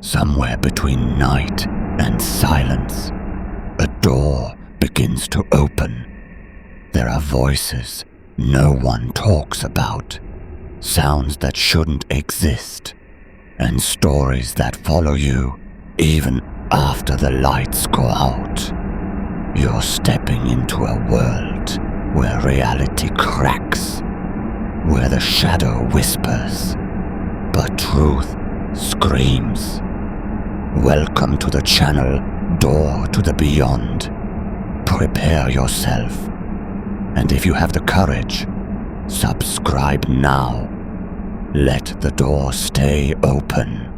somewhere between night and silence, a door begins to open. There are voices no one talks about, sounds that shouldn't exist, and stories that follow you even after the lights go out. You're stepping into a world where reality cracks, where the shadow whispers, but truth screams. Welcome to the channel Door to the Beyond. Prepare yourself, and if you have the courage, subscribe now. Let the door stay open.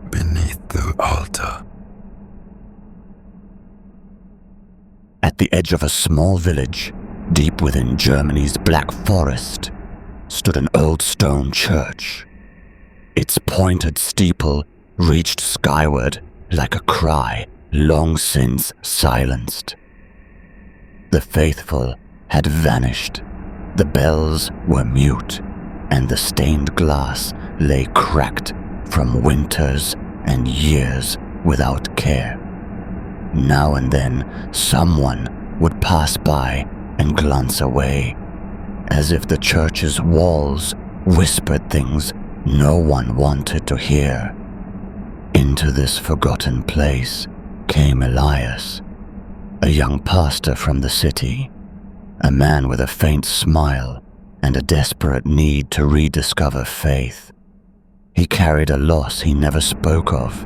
Beneath the altar. At the edge of a small village, deep within Germany's Black Forest, stood an old stone church. Its pointed steeple reached skyward like a cry long since silenced. The faithful had vanished, the bells were mute, and the stained glass lay cracked from winters and years without care. Now and then, someone would pass by and glance away, as if the church's walls whispered things no one wanted to hear. Into this forgotten place came Elias, a young pastor from the city, a man with a faint smile and a desperate need to rediscover faith. He carried a loss he never spoke of.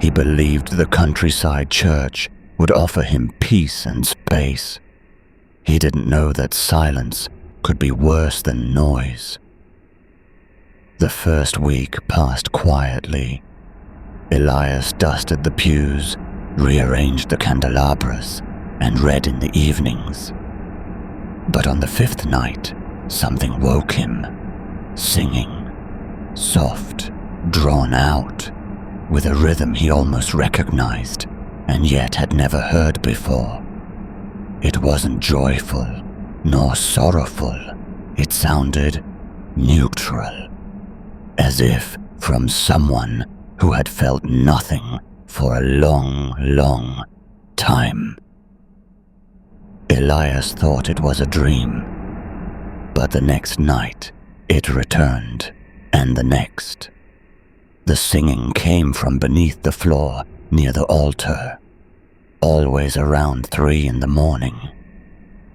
He believed the countryside church would offer him peace and space. He didn't know that silence could be worse than noise. The first week passed quietly. Elias dusted the pews, rearranged the candelabras, and read in the evenings. But on the fifth night, something woke him, singing, soft, drawn out, with a rhythm he almost recognized, and yet had never heard before. It wasn't joyful, nor sorrowful. It sounded neutral, as if from someone who had felt nothing for a long, long time. Elias thought it was a dream, but the next night it returned, and the next. The singing came from beneath the floor near the altar, always around 3 a.m.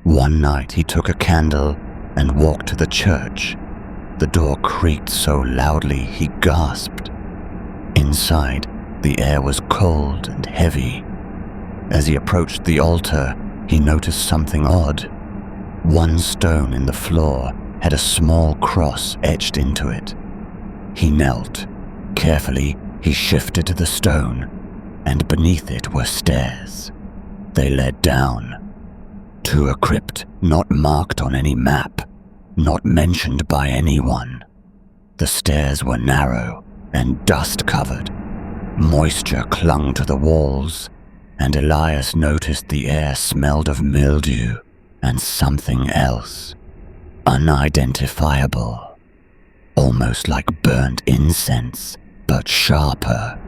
One night he took a candle and walked to the church. The door creaked so loudly he gasped. Inside, the air was cold and heavy. As he approached the altar, he noticed something odd. One stone in the floor had a small cross etched into it. He knelt. Carefully, he shifted to the stone, and beneath it were stairs. They led down to a crypt not marked on any map, not mentioned by anyone. The stairs were narrow and dust-covered. Moisture clung to the walls, and Elias noticed the air smelled of mildew and something else, unidentifiable, almost like burnt incense, but sharper.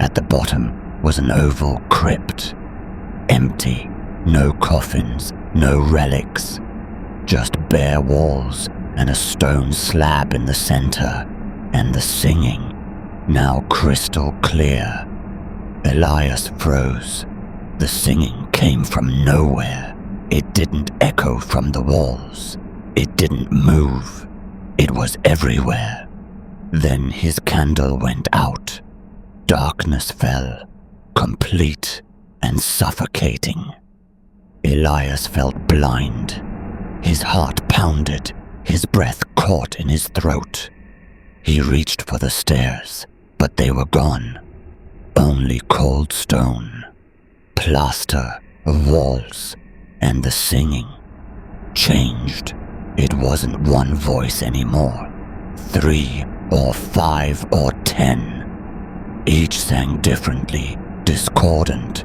At the bottom was an oval crypt, empty, no coffins, no relics, just bare walls and a stone slab in the center, and the singing, now crystal clear. Elias froze. The singing came from nowhere. It didn't echo from the walls. It didn't move. It was everywhere. Then his candle went out. Darkness fell, complete and suffocating. Elias felt blind. His heart pounded, his breath caught in his throat. He reached for the stairs, but they were gone. Only cold stone, plaster of walls, and the singing changed. It wasn't one voice anymore. 3 or 5 or 10. Each sang differently, discordant,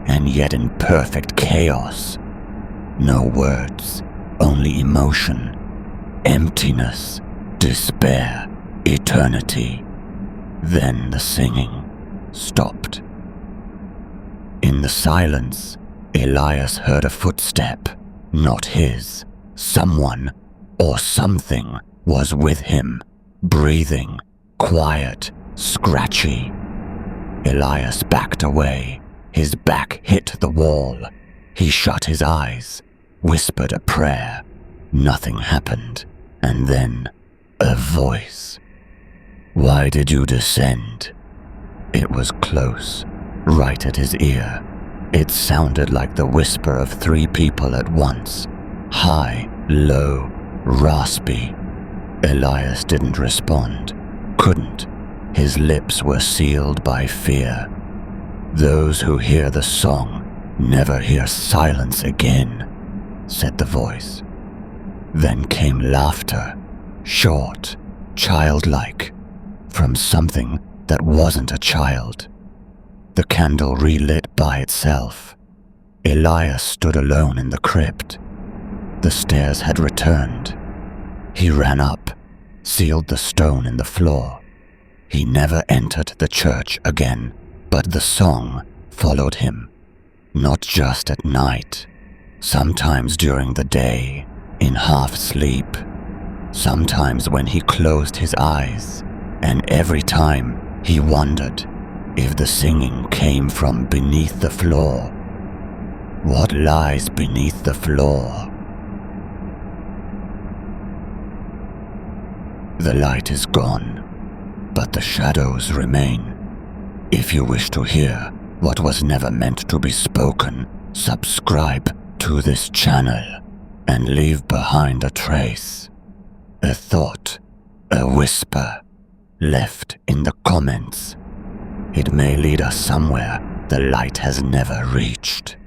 and yet in perfect chaos. No words, only emotion, emptiness, despair, eternity. Then the singing stopped. In the silence, Elias heard a footstep, not his. Someone or something was with him, breathing, quiet, scratchy. Elias backed away. His back hit the wall. He shut his eyes, whispered a prayer. Nothing happened, and then a voice. "Why did you descend?" It was close, right at his ear. It sounded like the whisper of 3 people at once, high, low, raspy. Elias didn't respond, couldn't. His lips were sealed by fear. "Those who hear the song never hear silence again," said the voice. Then came laughter, short, childlike, from something that wasn't a child. The candle relit by itself. Elias stood alone in the crypt. The stairs had returned. He ran up, sealed the stone in the floor. He never entered the church again, but the song followed him. Not just at night, sometimes during the day, in half sleep, sometimes when he closed his eyes, and every time he wondered if the singing came from beneath the floor. What lies beneath the floor? The light is gone, but the shadows remain. If you wish to hear what was never meant to be spoken, subscribe to this channel and leave behind a trace, a thought, a whisper, left in the comments. It may lead us somewhere the light has never reached.